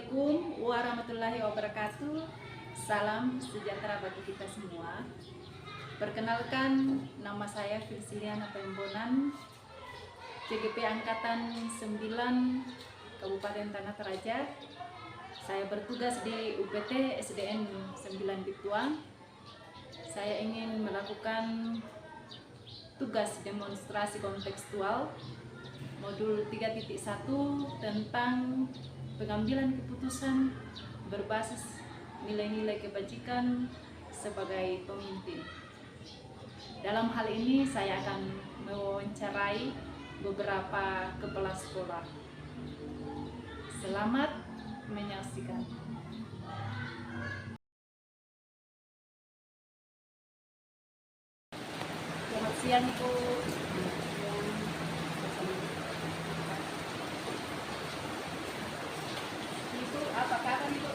Assalamualaikum warahmatullahi wabarakatuh. Salam sejahtera bagi kita semua. Perkenalkan, nama saya Filsiliana Pembonan, CGP Angkatan 9 Kabupaten Tanah Toraja. Saya bertugas di UPT SDN 9 Bituang. Saya ingin melakukan tugas demonstrasi kontekstual modul 3.1 tentang pengambilan keputusan berbasis nilai-nilai kebajikan sebagai pemimpin. Dalam hal ini saya akan mewawancarai beberapa kepala sekolah. Selamat menyaksikan. Selamat siang Ibu. Ibu, apa kabar Ibu?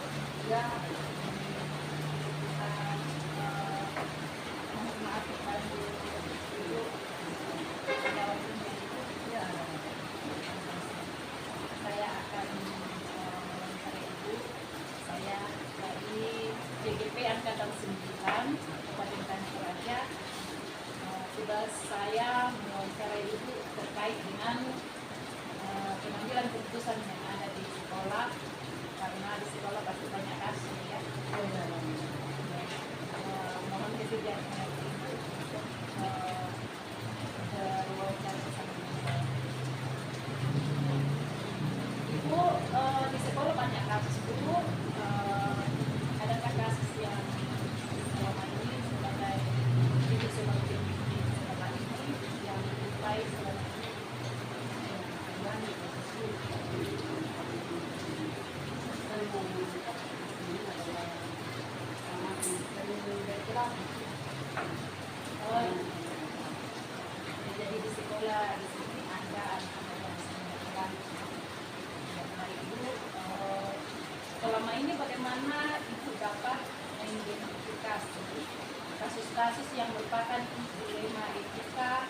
Ya. Mohon maaf kalau Ibu ada waktunya Ibu. Ya. Saya akan mewawancarai Ibu. Saya dari JGP Angkatan 9 Kabupaten Tanah Toraja. Tugas saya mewawancarai Ibu terkait dengan pengambilan keputusan yang ada di sekolah, karena di sekolah pasti banyak kasus ya. Mohon kesediaan Ibu untuk berwawancara bersama Ibu. Di sekolah banyak kasus Ibu. Adakah kasus yang selama ini sebagai Ibu sebagai sekolah ini yang baik selama ini? Jadi di sekolah di sini ada anak-anak yang Ibu, selama ini bagaimana Ibu dapat mengidentifikasi kasus-kasus yang merupakan dilema etika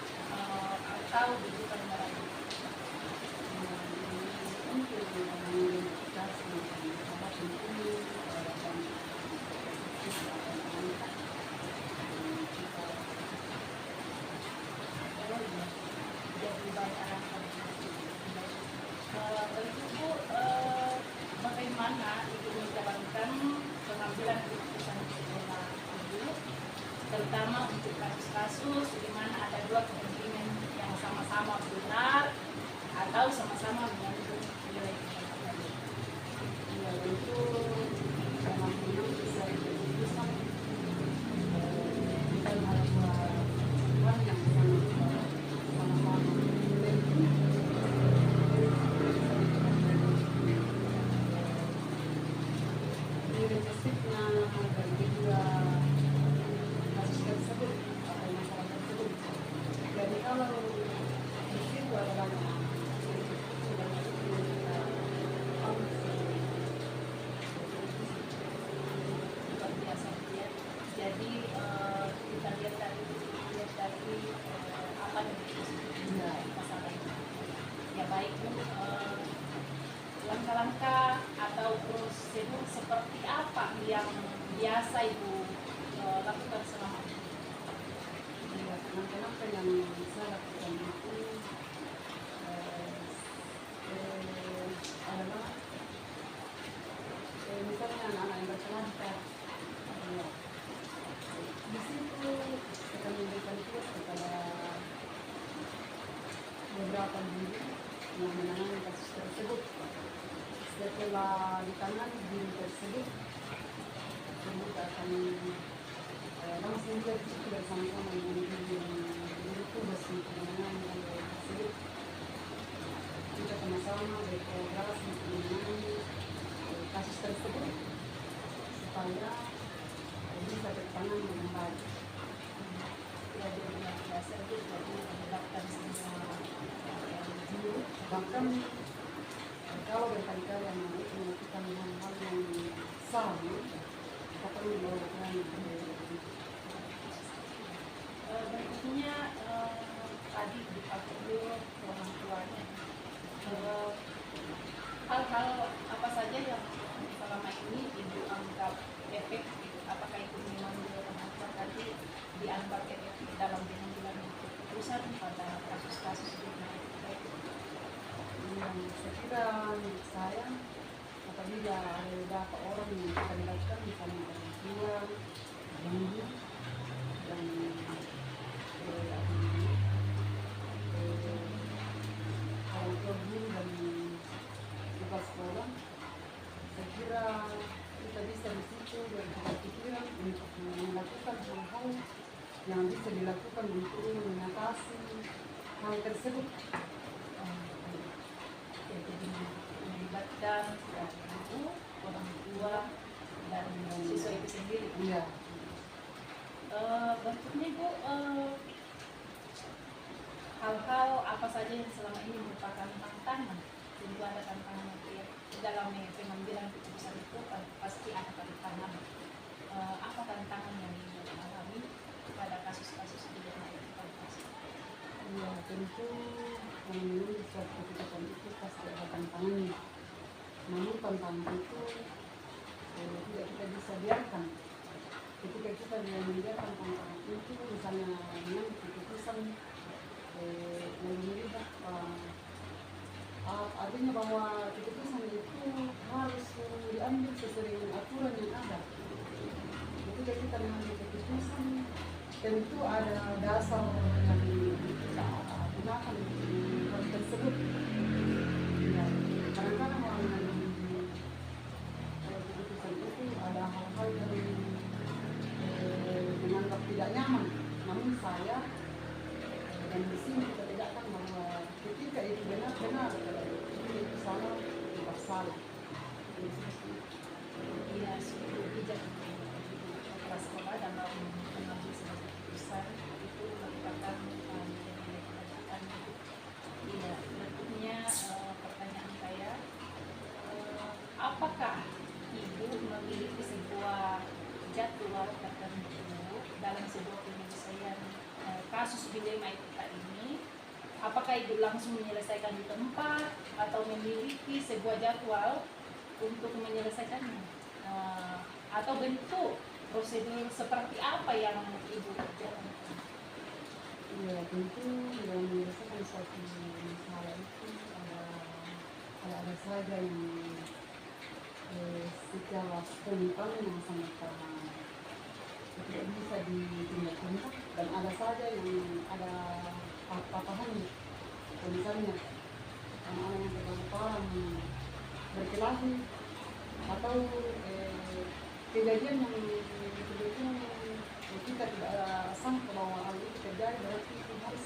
atau digital moral? Untuk mengidentifikasi Ibu, bagaimana Ibu menjalankan pengambilan keputusan di sekolah Ibu, terutama untuk kasus-kasus di mana ada dua kepentingan yang sama-sama benar atau sama-sama mengandung nilai kebajikan? Ya, itu sama-sama bisa keputusan dalam hal yang sama-sama prinsipnya bagi dua kasus tersebut atau masalah tersebut. Jadi kalau di situ adalah luar biasa ya. Jadi kita lihat dari apa yang disebutnya masalah ini. Ya baik Bu, langkah-langkah atau prosedur seperti apa yang biasa Ibu lakukan selama ini? Langkah-langkah yang saya lakukan itu adalah misalnya anak-anak yang berkelanjutan di situ akan memberikan tugas kepada beberapa guru yang menangani kasus tersebut. Setelah ditangani guru tersebut, kita akan langsung kita bersama-sama dengan guru yang diberi tugas untuk menangani tersebut. Kita sama-sama berkolaborasi untuk menangani kasus tersebut supaya bisa tertangani dengan baik. Ya, dengan biasa itu jadi melibatkan semua guru, bahkan kalau berkali-kali yang melakukan hal-hal yang salah, kita perlu melakukan berikutnya tadi dipakai dulu orang tuanya. Hal-hal apa saja yang beberapa orang yang kita libatkan, misalnya orang tua, guru, dan orang tua guru dan tugas sekolah. Saya kira kita bisa di situ dan kita pikiran untuk melakukan hal-hal yang bisa dilakukan untuk mengatasi hal tersebut. Jadi melibatkan guru, orang tua, dan siswa itu sendiri. Iya. Berikutnya Bu, hal-hal apa saja yang selama ini merupakan tantangan? Tentu ada tantangan ya. Dalam pengambilan keputusan itu pasti ada tantangan. Apa tantangan yang dialami pada kasus-kasus di daerah evakuasi? Ya, tentu mengambil suatu keputusan itu pasti ada tantangannya. Namun tantangan itu tidak kita bisa biarkan. Ketika kita membiarkan tantangan itu, misalnya dengan keputusan yang melihat artinya bahwa keputusan itu harus diambil sesuai dengan aturan yang ada. Ketika kita mengambil keputusan, tentu ada dasar yang kita gunakan untuk hal tersebut. Ya, kadang-kadang orang mengambil keputusan itu ada hal-hal yang menganggap tidak nyaman. Namun saya dan di sini kita tegakkan bahwa ketika itu benar-benar itu salah, tidak salah. Iya, sudah bijak kepala sekolah dalam mengambil sebuah keputusan itu merupakan kebijakan. Iya, berikutnya pertanyaan saya, apakah Ibu memiliki sebuah jadwal tertentu dalam sebuah penyelesaian kasus dilema etika ini? Apakah Ibu langsung menyelesaikan di tempat atau memiliki sebuah jadwal untuk menyelesaikannya? Atau bentuk prosedur seperti apa yang Ibu jalankan? Ya, tentu dalam menyelesaikan suatu masalah itu ada saja yang secara spontan yang sangat tidak bisa ditindaklanjuti, dan ada saja yang ada patahannya. Misalnya anak-anak yang terlalu parah berkelahi atau kejadian yang betul-betul kita tidak sangka bahwa hal itu terjadi, berarti itu harus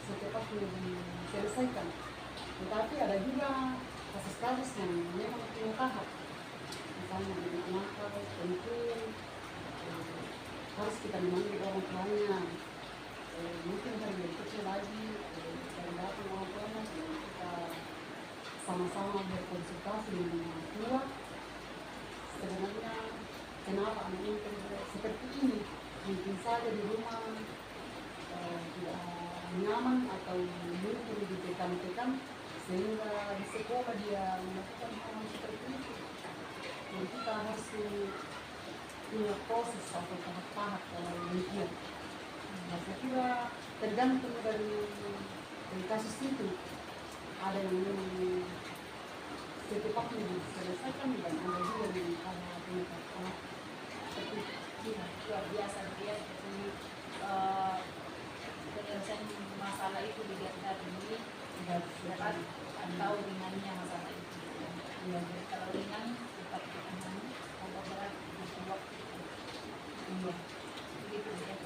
secepatnya diselesaikan. Tetapi ada juga kasus-kasus yang memang punya tahap, misalnya dengan nakal, tentu harus kita memanggil orang tuanya. Mungkin dari kecil lagi dari datang orang tuanya kita sama-sama berkonsultasi dengan orang tua. Sebenarnya kenapa anak ini seperti ini? Mungkin saja di rumah tidak nyaman atau mungkin ditekan-tekan sehingga di sekolah dia melakukan hal seperti itu. Jadi kita harus punya proses atau tahap-tahap demikian. Nah, saya kira tergantung dari kasus itu. Ada yang memang secepatnya diselesaikan dan ada juga yang ada tahap seperti itu. Luar biasa dia seperti penyelesaian masalah itu dilihat dari berat atau ringannya masalah itu. Ya, kalau ringan tetap ditangani, kalau berat butuh waktu. Iya, begitu ya.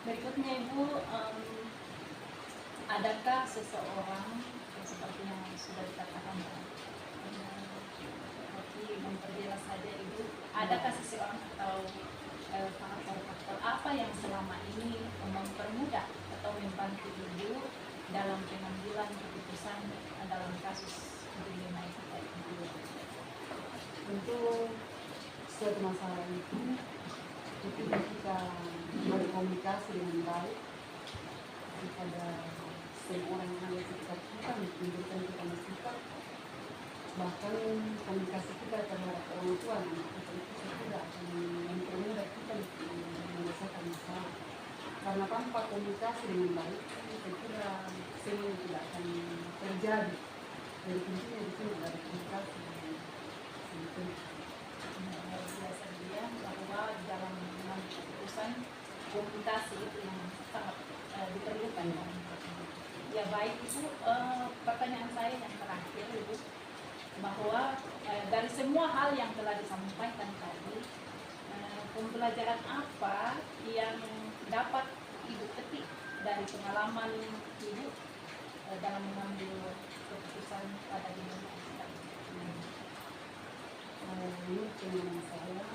Berikutnya Ibu, adakah seseorang seperti yang sudah dikatakan memperjelas saja Ibu, adakah seseorang atau faktor-faktor apa yang selama ini mempermudah atau membantu Ibu dalam pengambilan keputusan dalam kasus dilema etika ini? Untuk suatu masalah itu ketika kita berkomunikasi dengan baik kepada semua orang yang ada di sekitar kita, memberikan kita masukan, bahkan komunikasi kita terhadap orang tua itu tidak akan mempermudah kita untuk menyelesaikan masalah. Karena tanpa komunikasi dengan baik, saya kira semua tidak akan terjadi. Jadi kuncinya di sini ada komunikasi. baik Ibu, pertanyaan saya yang terakhir Ibu, bahwa dari semua hal yang telah disampaikan tadi, pembelajaran apa yang dapat Ibu petik dari pengalaman Ibu dalam mengambil keputusan pada dunia kita? Ini pengalaman saya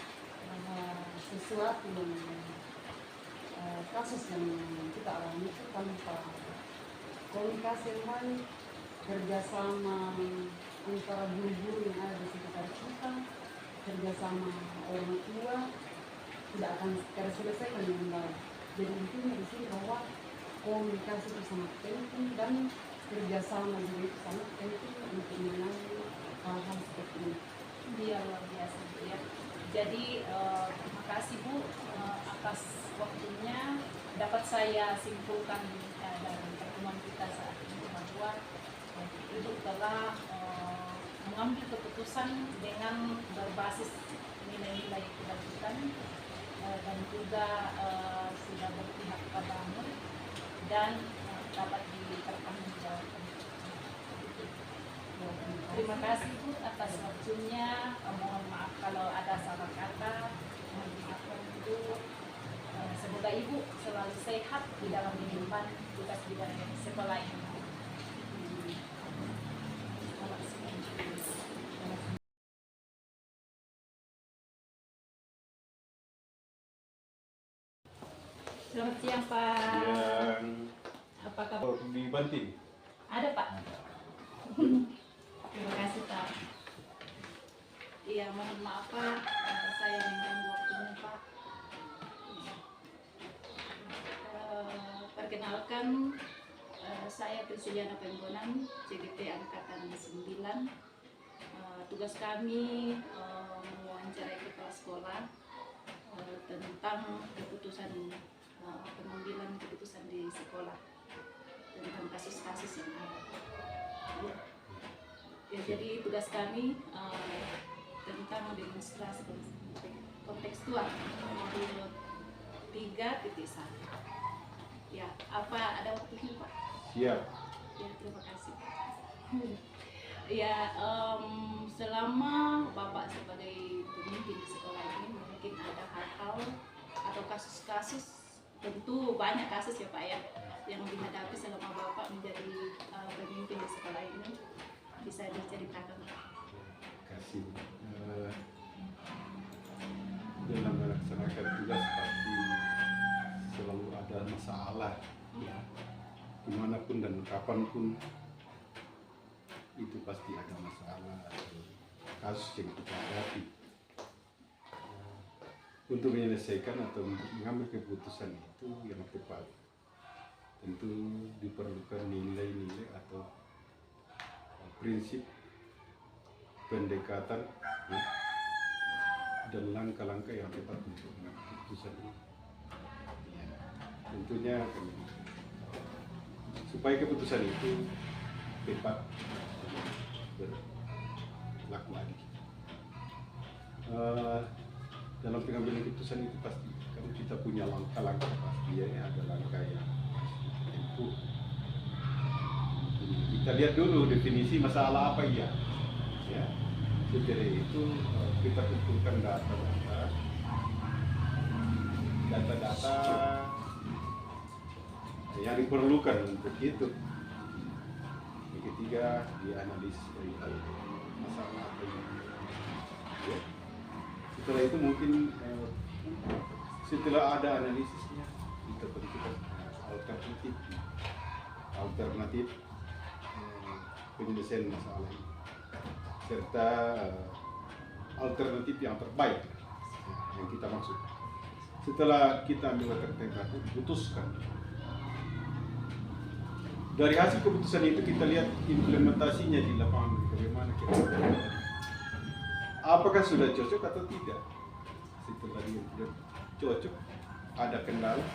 bahwa sesuatu yang kasus yang kita alami itu tanpa komunikasi yang baik, kerjasama antara guru-guru yang ada di sekitar kita, kerjasama orang tua, tidak akan terselesaikan dengan baik. Jadi intinya di sini bahwa komunikasi itu sangat penting dan kerjasama juga itu sangat penting untuk menangani hal-hal seperti ini. Dia luar biasa Bu ya. Jadi terima kasih Bu atas waktunya. Dapat saya simpulkan dari pertemuan kita saat ini bahwa Ibu telah mengambil keputusan dengan berbasis nilai-nilai kebajikan dan juga sudah berpihak pada murid dan dapat dipertanggungjawabkan. Terima kasih Bu atas waktunya. Mohon maaf kalau ada salah kata. Mohon dimaafkan Ibu. Semoga Ibu selalu sehat di dalam kehidupan tugas di dalam sekolah ini. Selamat siang Pak. Yang Apa kabar? di Banting. Ada Pak. Terima kasih Pak. Iya, mohon maaf Pak, saya mengganggu waktunya Pak. Perkenalkan, saya Prisciliana Penggonan, CGP Angkatan 9. Tugas kami mewawancarai kepala sekolah tentang keputusan pengambilan keputusan di sekolah tentang kasus-kasus yang ada. Ya, jadi tugas kami tentang demonstrasi kontekstual modul 3.1. Ya, apa ada waktunya Pak? Siap. Ya, terima kasih. Ya, selama Bapak sebagai pemimpin di sekolah ini mungkin ada hal-hal atau kasus-kasus, tentu banyak kasus ya Pak ya, yang dihadapi selama Bapak menjadi pemimpin di sekolah ini. Bisa diceritakan Pak? Kasih. Dalam melaksanakan tugas pasti selalu ada masalah, ya. Dimanapun dan kapanpun itu pasti ada masalah atau kasus yang kita hadapi. Untuk menyelesaikan atau mengambil keputusan itu yang tepat, tentu diperlukan nilai-nilai atau prinsip pendekatan, ya, dan langkah-langkah yang tepat untuk mengambil keputusan ini. Ya, tentunya supaya keputusan itu tepat berlaku adil. Dalam pengambilan keputusan itu pasti kan kita punya langkah-langkah pasti, ya, ada langkah yang tempuh. Kita lihat dulu definisi masalah apa ya. Setelah itu kita kumpulkan data-data yang diperlukan untuk itu. Yang ketiga, dianalisis dari masalah apa yang ya. Setelah itu mungkin setelah ada analisisnya kita tentukan alternatif penyelesaian masalah ini, serta alternatif yang terbaik yang kita maksud. Setelah kita ambil alternatif, putuskan. Dari hasil keputusan itu kita lihat implementasinya di lapangan bagaimana kira-kira. Apakah sudah cocok atau tidak? Setelah dia sudah cocok, ada kendala,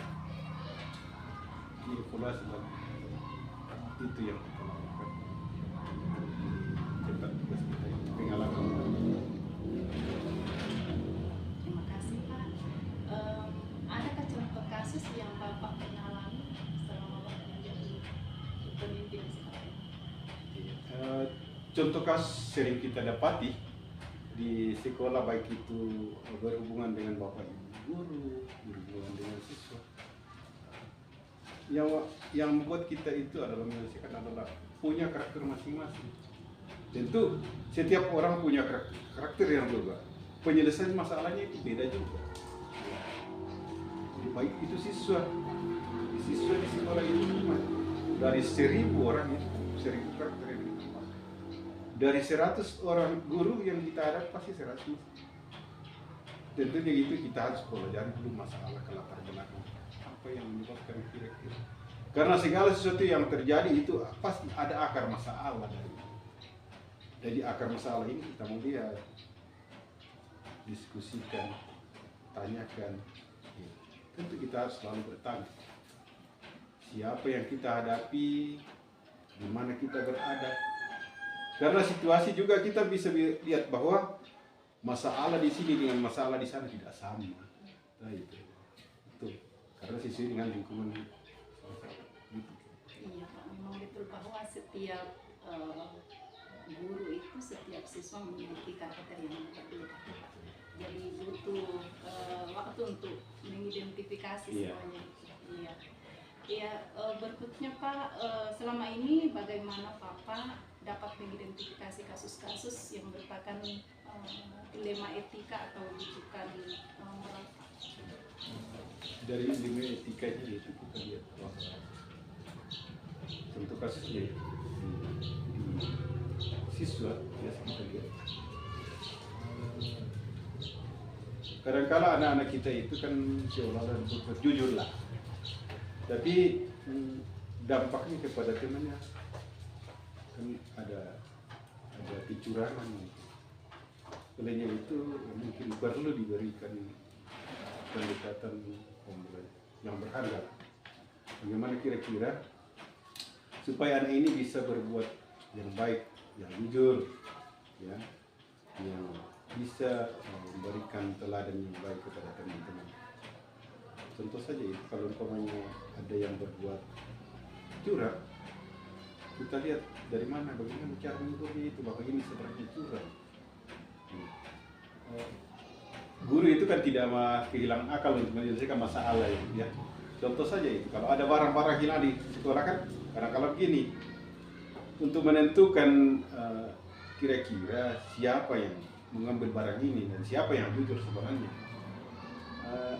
dievaluasi lagi. Itu yang kita lakukan. Cepat tugas kita, pengalaman. Terima kasih Pak. Adakah contoh kasus yang Bapak pernah alami selama Bapak menjadi pemimpin contoh kasus sering kita dapati di sekolah, baik itu berhubungan dengan bapak ibu guru, berhubungan dengan siswa. Yang membuat kita itu adalah menyelesaikan adalah punya karakter masing-masing. Tentu setiap orang punya karakter yang berbeda. Penyelesaian masalahnya itu beda juga. Jadi baik itu siswa di sekolah itu dari 1.000 orang itu 1.000 karakter yang ditambah. Dari 100 orang guru yang kita hadapi pasti 100. Tentunya itu kita harus pelajari dulu masalah ke latar belakang apa yang menyebabkan kira-kira. Karena segala sesuatu yang terjadi itu pasti ada akar masalah dari. Jadi akar masalah ini kita mau lihat, diskusikan, tanyakan. Tentu kita harus selalu bertanya. Siapa yang kita hadapi, di mana kita berada. Karena situasi juga kita bisa lihat bahwa masalah di sini dengan masalah di sana tidak sama. Nah, itu. Betul. Karena sesuai dengan lingkungan. Iya Pak, memang betul bahwa setiap guru itu, setiap siswa memiliki karakter yang berbeda. Jadi butuh waktu untuk mengidentifikasi semuanya. Iya. Ya, berikutnya Pak, selama ini bagaimana Papa dapat mengidentifikasi kasus-kasus yang merupakan dilema etika atau rujukan moral? Dari dilema etikanya itu kita lihat contoh kasusnya di siswa ya, kita lihat kadang-kala anak-anak kita itu kan seolah-olah jujur lah, tapi dampaknya kepada temannya kan ada kecurangan. Olehnya itu mungkin perlu diberikan pendekatan yang berharga. Bagaimana kira-kira supaya anak ini bisa berbuat yang baik, yang jujur, ya, yang bisa memberikan teladan yang baik kepada teman-teman. Contoh saja itu, kalau umpamanya ada yang berbuat curang, kita lihat dari mana, bagaimana cara menegurnya itu, bahwa ini sebenarnya curang. Guru itu kan tidak kehilangan akal untuk menyelesaikan masalah ya. Contoh saja itu, kalau ada barang-barang hilang di sekolah kan, kadang-kadang begini, untuk menentukan kira-kira siapa yang mengambil barang ini dan siapa yang jujur sebenarnya.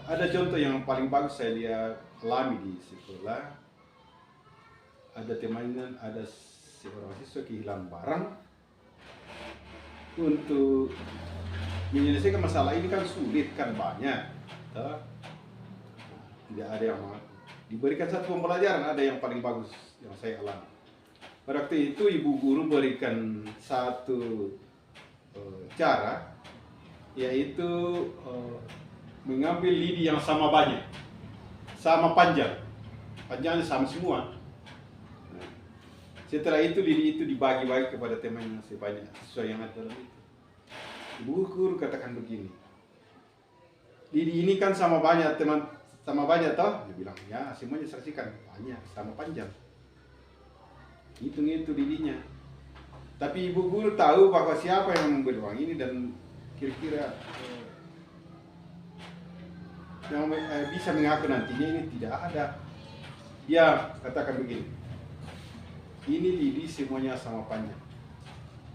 Ada contoh yang paling bagus saya lihat alami di sekolah. Ada temannya, ada seorang siswa kehilangan barang. Untuk menyelesaikan masalah ini kan sulit, kan banyak. Tidak ada yang diberikan satu pembelajaran, ada yang paling bagus yang saya alami. Pada waktu itu ibu guru berikan satu cara, yaitu mengambil lidi yang sama banyak, sama panjangnya sama semua. Nah, setelah itu lidi itu dibagi-bagi kepada temannya sebanyak sesuai yang ada dalam itu. Ibu guru katakan begini, lidi ini kan sama banyak teman, sama banyak toh? Dia bilang ya, semuanya saksikan banyak, sama panjang. Hitung itu lidinya. Tapi ibu guru tahu bahwa siapa yang membeli uang ini dan kira-kira yang bisa mengaku nantinya ini tidak ada. Dia katakan begini, ini lidi semuanya sama panjang.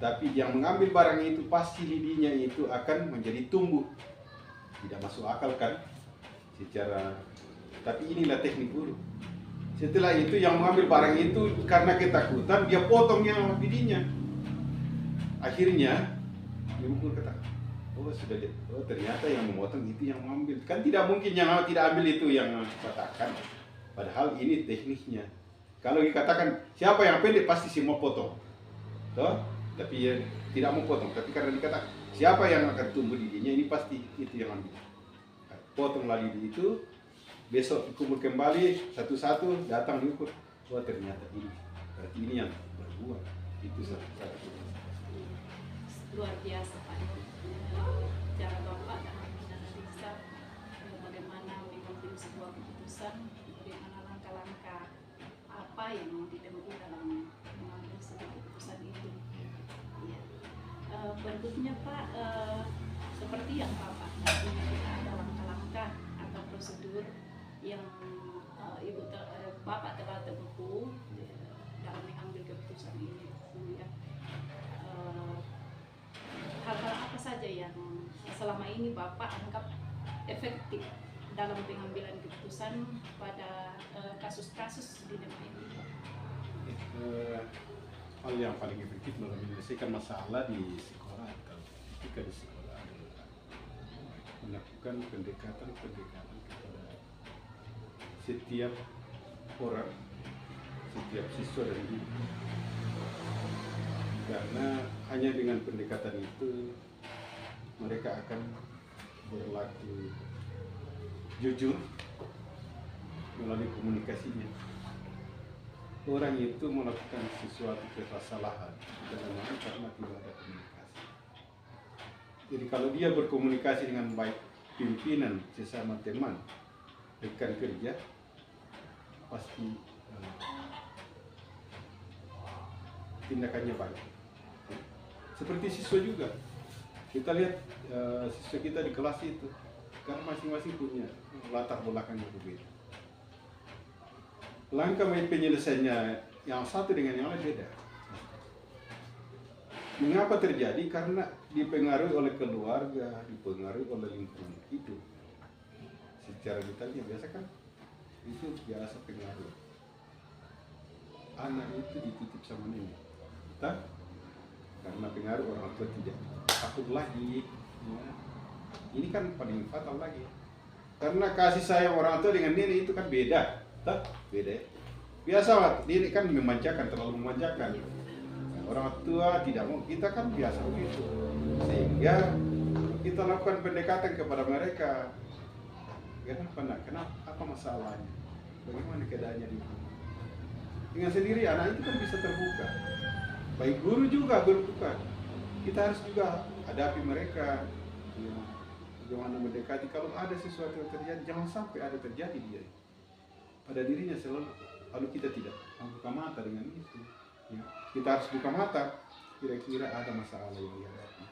Tapi yang mengambil barang itu pasti lidinya itu akan menjadi tumbuh. Tidak masuk akal kan? Secara, tapi inilah teknik guru. Setelah itu yang mengambil barang itu karena ketakutan dia potong yang lidinya. Akhirnya ibu guru kata, oh sudah lihat, oh ternyata yang memotong itu yang mengambil. Kan tidak mungkin yang tidak ambil itu yang katakan. Padahal ini tekniknya. Kalau dikatakan siapa yang pendek pasti semua potong. Toh? Tapi ya, tidak mau potong. Tapi karena dikatakan siapa yang akan tumbuh lidinya ini pasti itu yang ambil. Potonglah lidi itu. Besok dikumpul kembali satu-satu, datang diukur. Oh ternyata ini, berarti ini yang berbuat. Itu satu. Luar biasa Pak. Cara Bapak dalam menganalisa bagaimana mengambil sebuah keputusan, bagaimana langkah-langkah apa yang mau ditempuh dalam mengambil sebuah keputusan itu. Berikutnya Pak, seperti yang Bapak tadi ada langkah-langkah atau prosedur yang Bapak telah tempuh dalam mengambil keputusan ini, ya. Hal-hal apa saja yang selama ini Bapak anggap efektif dalam pengambilan keputusan pada kasus-kasus di Lema ini? Hal yang paling efektif dalam menyelesaikan masalah di sekolah atau ketika di sekolah adalah melakukan pendekatan kepada setiap orang, setiap siswa dan guru. Karena hanya dengan pendekatan itu mereka akan berlaku jujur melalui komunikasinya. Orang itu melakukan sesuatu kesalahan karena tidak ada komunikasi. Jadi kalau dia berkomunikasi dengan baik, pimpinan, sesama teman, rekan kerja, pasti tindakannya baik. Seperti siswa juga, kita lihat siswa kita di kelas itu, karena masing-masing punya latar belakang yang berbeda. Langkah penyelesaiannya yang satu dengan yang lain beda. Mengapa terjadi? Karena dipengaruhi oleh keluarga, dipengaruhi oleh lingkungan hidup. Secara detailnya biasa kan itu biasa pengaruh. Anak itu dititip sama nenek, karena pengaruh orang tua tidak takut lagi. Ya. Ini kan paling fatal lagi. Karena kasih sayang orang tua dengan nenek itu kan beda. Beda ya. Biasa lah, ini kan memanjakan, terlalu memanjakan. Orang tua tidak mau, kita kan biasa begitu. Sehingga kita lakukan pendekatan kepada mereka. Kenapa apa masalahnya? Bagaimana keadaannya di rumah? Dengan sendiri anak itu kan bisa terbuka. Baik guru juga berbuka. Kita harus juga hadapi mereka. Ya, bagaimana mendekati kalau ada sesuatu yang terjadi, jangan sampai ada terjadi dia pada dirinya selalu. Lalu kita tidak buka mata dengan itu. Ya. Kita harus buka mata. Kira-kira ada masalah yang dihadapi.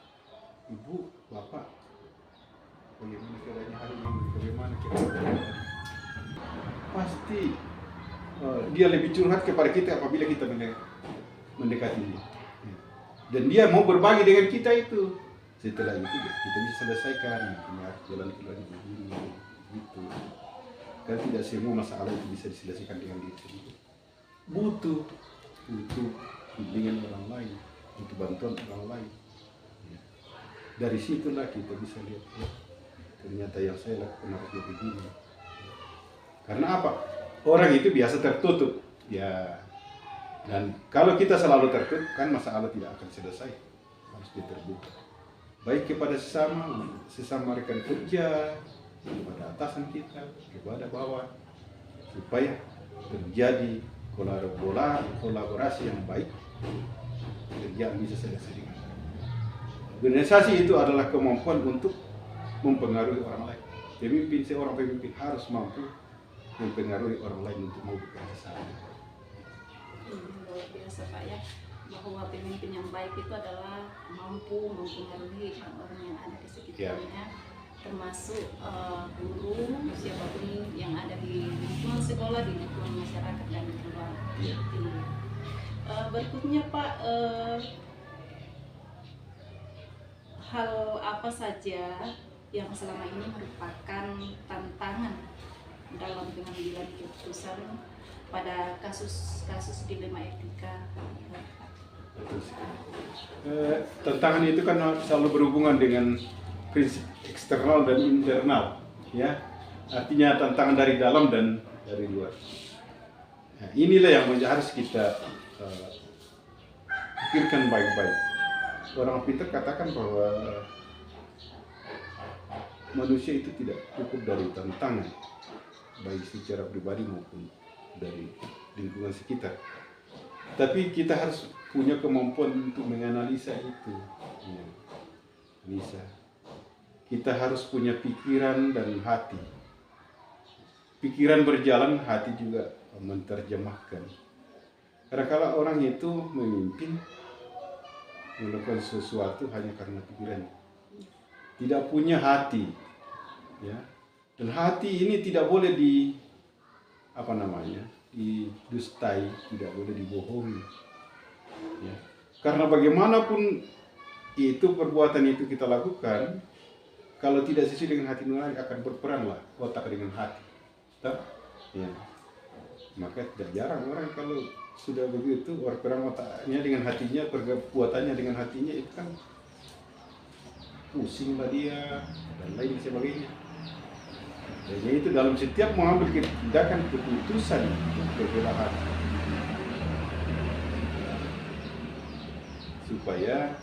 Ibu, bapak, bagaimana keadaannya hari ini? Bagaimana keadaannya? Pasti dia lebih curhat kepada kita apabila kita mendekati dia. Ya. Dan dia mau berbagi dengan kita itu. Setelah itu kita bisa selesaikan. Jalan keluar begini, gitu. Kan tidak semua masalah itu bisa diselesaikan dengan diri sendiri. Butuh bimbingan orang lain, butuh bantuan orang lain. Ya. Dari situlah kita bisa lihat, ya, ternyata yang saya lakukan harus begini. Karena apa? Orang itu biasa tertutup, ya. Dan kalau kita selalu tertutup, kan masalah tidak akan selesai. Harus terbuka. Baik kepada sesama rekan kerja, kepada atasan kita, kepada bawah, supaya terjadi kolaborasi yang baik, kerjaan bisa selesai dengan baik. Organisasi itu adalah kemampuan untuk mempengaruhi orang lain. Seorang pemimpin harus mampu mempengaruhi orang lain untuk mau bekerja sama. Luar biasa Pak ya, bahwa pemimpin yang baik itu adalah mampu mempengaruhi orang-orang yang ada di sekitarnya. Ya. Termasuk guru, siapapun yang ada di lingkungan sekolah, di lingkungan masyarakat dan di luar. Berikutnya Pak, hal apa saja yang selama ini merupakan tantangan dalam pengambilan keputusan pada kasus-kasus dilema etika? Tantangan itu kan selalu berhubungan dengan prinsip eksternal dan internal, ya. Artinya tantangan dari dalam dan dari luar. Nah, inilah yang harus kita pikirkan baik-baik. Orang Peter katakan bahwa manusia itu tidak cukup dari tantangan, baik secara pribadi maupun dari lingkungan sekitar. Tapi kita harus punya kemampuan untuk menganalisa itu. Ya. Bisa. Kita harus punya pikiran dan hati. Pikiran berjalan, hati juga menerjemahkan. Karena kalau orang itu memimpin, melakukan sesuatu hanya karena pikirannya, tidak punya hati, ya. Dan hati ini tidak boleh didustai, tidak boleh dibohongi, ya. Karena bagaimanapun itu perbuatan itu kita lakukan, kalau tidak sesuai dengan hati nurani akan berperanglah otak dengan hati, ya. Maka tidak jarang orang kalau sudah begitu berperang otaknya dengan hatinya, perbuatannya dengan hatinya, itu kan pusinglah dia dan lain sebagainya. Jadi itu dalam setiap mengambil tindakan keputusan berbeda hati, supaya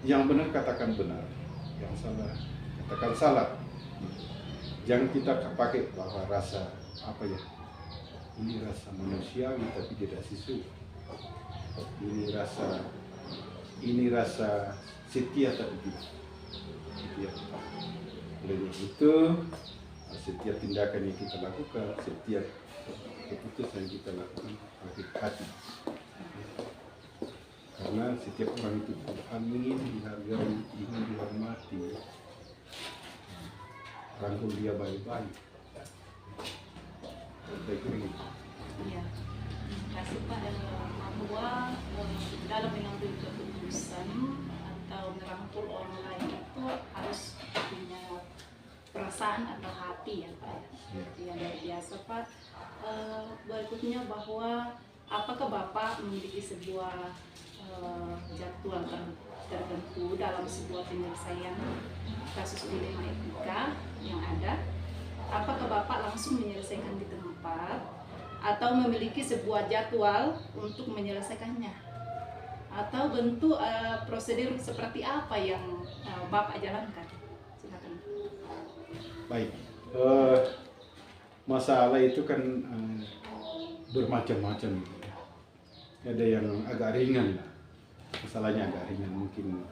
yang benar katakan benar, yang salah katakan salah. Jangan kita pakai bahwa rasa ini rasa manusiawi tapi tidak sesuai. Ini rasa setia tapi tidak setia. Oleh itu, setiap tindakan yang kita lakukan, setiap keputusan yang kita lakukan pakai hati. Karena setiap orang itu Tuhan ingin dihargai, ingin dihormati, rangkul dia baik-baik. Iya. Kasih Pak, bahwa dalam mengambil keputusan atau merangkul orang lain itu harus punya perasaan atau hati, ya Pak. Yang luar biasa Pak. Berikutnya bahwa apakah Bapak memiliki sebuah jadwal tertentu dalam sebuah penyelesaian kasus dilema etika yang ada? Apakah Bapak langsung menyelesaikan di tempat atau memiliki sebuah jadwal untuk menyelesaikannya? Atau bentuk prosedur seperti apa yang Bapak jalankan? Silakan. Baik, masalah itu kan bermacam-macam. Ada yang agak ringan, masalahnya agak ringan, mungkin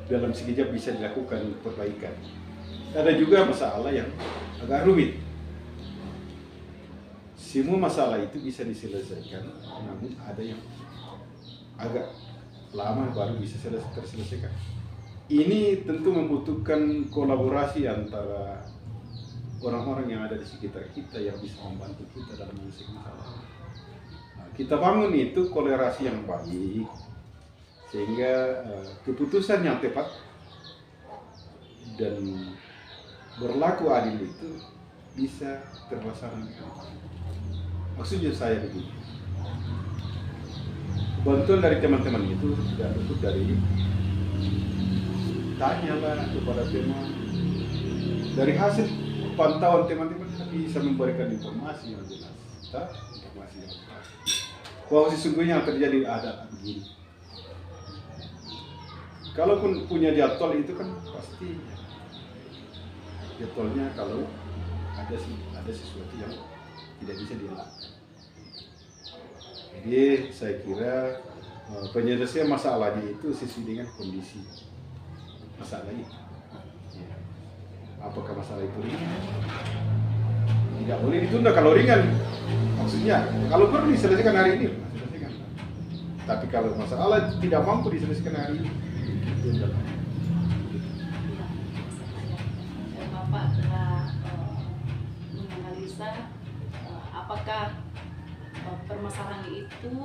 dalam sekejap bisa dilakukan perbaikan. Ada juga masalah yang agak rumit. Semua masalah itu bisa diselesaikan, namun ada yang agak lama baru bisa terselesaikan. Ini tentu membutuhkan kolaborasi antara orang-orang yang ada di sekitar kita yang bisa membantu kita dalam menyelesaikan masalah. Nah, kita bangun itu kolaborasi yang baik, sehingga keputusan yang tepat dan berlaku adil itu bisa terlaksana. Maksudnya saya begini, bantuan dari teman-teman itu tidak luput dari tanyalah kepada teman, dari hasil pantauan teman-teman bisa memberikan informasi yang jelas, informasi yang jelas bahwa sesungguhnya yang terjadi ada begini. Kalaupun punya jadwal itu kan pasti jadwalnya kalau ada sesuatu yang tidak bisa dilakukan. Jadi saya kira penyelesaian masalahnya itu sesuai dengan kondisi masalah itu. Ya. Apakah masalah itu ringan? Tidak boleh ditunda kalau ringan. Maksudnya kalau perlu diselesaikan hari ini, selesaikan. Tapi kalau masalah tidak mampu diselesaikan hari ini, ditunda. Bapak telah menganalisa apakah permasalahan itu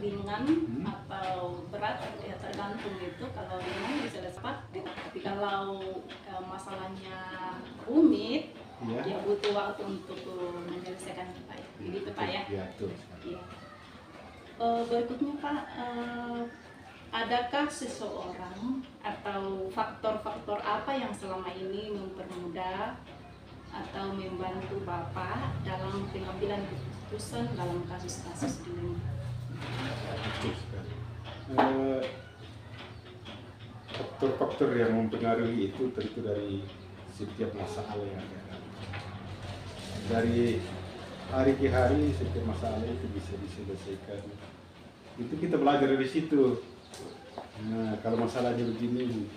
ringan atau berat, ya tergantung itu. Kalau ringan bisa dapat, tapi kalau masalahnya rumit, ya butuh waktu untuk menyelesaikan Pak. Jadi itu Pak ya. Ya, betul. Ya. Berikutnya Pak, adakah seseorang atau faktor-faktor apa yang selama ini mempermudah atau membantu Bapak dalam pengambilan keputusan dalam kasus-kasus ini? Faktor-faktor yang mempengaruhi itu tentu dari setiap masalah yang ada. Dari hari ke hari setiap masalah itu bisa diselesaikan. Itu kita belajar dari situ. Nah, kalau masalahnya begini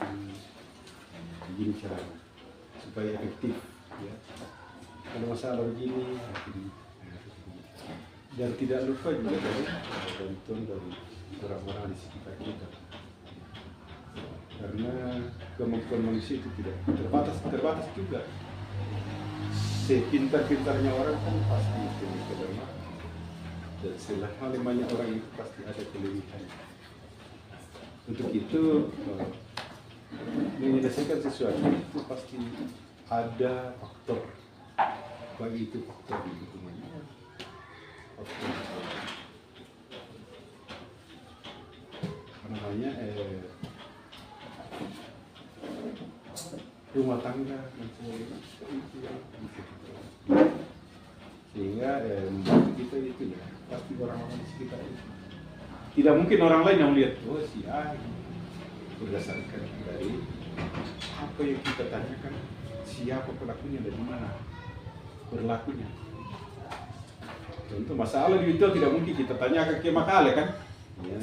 caranya supaya efektif. Ya. Kalau masalah begini, Dan tidak lupa juga dari bantuan dari orang-orang di sekitar kita. Karena kemampuan manusia itu tidak terbatas juga. Sepintar-pintarnya orang kan pasti itu kelemahan. Dan selama-lamanya orang itu pasti ada kelebihan. Untuk itu menyelesaikan sesuatu itu pasti ada faktor, bagi itu faktor di lingkungannya. Namanya rumah tangga dan sebagainya, sehingga kita itu ya pasti orang-orang di sekitar itu. Tidak mungkin orang lain yang melihat, oh si A, berdasarkan dari apa yang kita tanyakan, siapa pelakunya dan di mana berlakunya. Tentu masalah di itu tidak mungkin kita tanyakan ke Makale kan? Ya.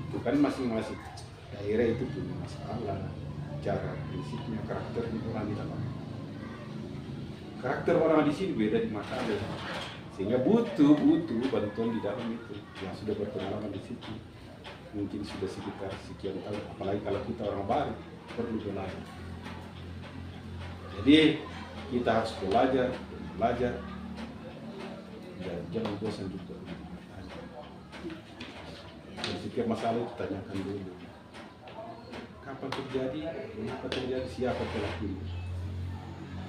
Itu kan masing-masing daerah itu punya masalah, cara prinsipnya, karakter orang di dalam. Karakter orang di sini beda di Makale, sehingga butuh bantuan di dalam itu yang sudah berpengalaman di situ. Mungkin sudah sekitar sekian tahun, apalagi kalau kita orang baru perlu belajar. Jadi kita harus belajar dan jangan bosan juga. Dan setiap masalah itu tanyakan dulu. Kapan terjadi? Kenapa terjadi? Siapa pelakunya?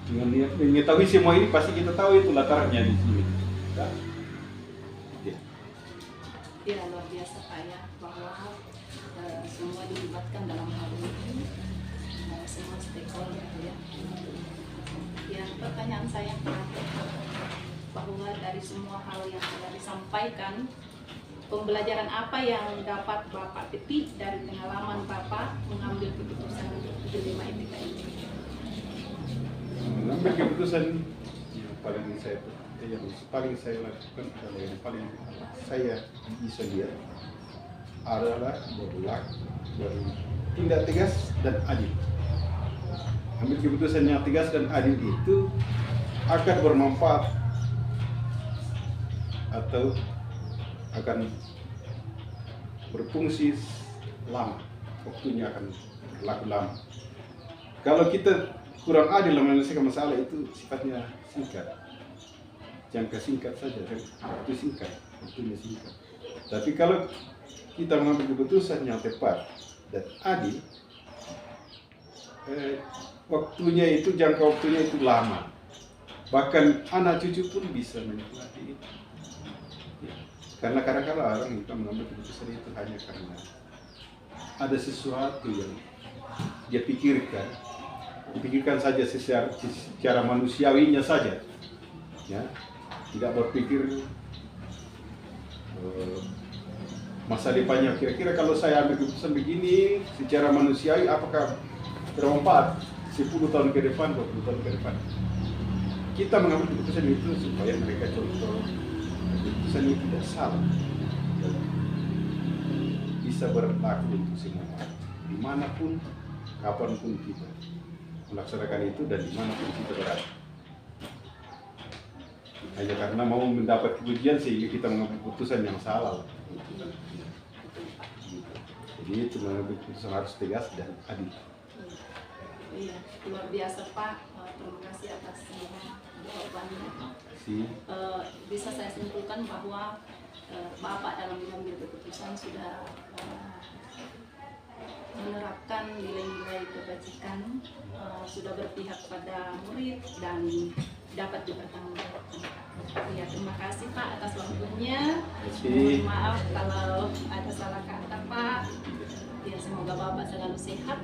Dengan mengetahui semua ini pasti kita tahu itu latarnya di sini. Ya, luar biasa Pak ya, bahwa semua dilibatkan dalam hal ini, semua stakeholder gitu ya. Yang pertanyaan saya terakhir, bahwa dari semua hal yang sudah disampaikan, pembelajaran apa yang dapat Bapak petik dari pengalaman Bapak mengambil keputusan untuk 75 MTK ini? Mengambil keputusan yang paling saya lakukan adalah yang paling saya bisa lihat adalah bertindak tegas dan adil. Ambil keputusan yang tegas dan adil itu akan bermanfaat atau akan berfungsi lama, waktunya akan berlaku lama. Kalau kita kurang adil menyelesaikan masalah itu sifatnya singkat, jangka singkat saja, waktu singkat, waktunya singkat. Tapi kalau kita mengambil keputusan yang tepat dan adil, jangka waktunya itu lama. Bahkan anak cucu pun bisa menikmati itu. Karena kadang-kadang orang kita mengambil keputusan itu hanya karena ada sesuatu yang dia pikirkan saja secara manusiawinya saja, ya, tidak berpikir masa depannya. Kira-kira kalau saya ambil keputusan begini secara manusiawi, apakah bermanfaat 10 tahun ke depan, 20 tahun ke depan? Kita mengambil keputusan itu supaya mereka contoh keputusan itu tidak salah, bisa berlaku untuk semua, dimanapun, kapanpun kita melaksanakan itu dan dimanapun kita berada. Hanya karena mau mendapat kepujian sehingga kita mengambil keputusan yang salah. Jadi itu mengambil keputusan harus tegas dan adil. Iya, luar biasa Pak. Terima kasih atas semua jawabannya. Bisa saya simpulkan bahwa Bapak dalam mengambil keputusan sudah menerapkan nilai-nilai kebajikan, sudah berpihak pada murid dan dapat dipertanggungjawabkan. Ya, terima kasih Pak atas waktunya. Mohon maaf kalau ada salah kata Pak. Ya, semoga Bapak selalu sehat.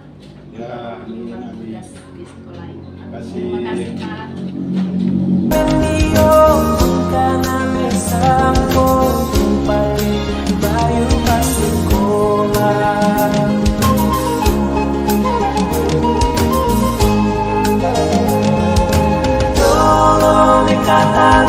Ya, amin. Tugas di sekolah ini. Terima kasih Pak. Kata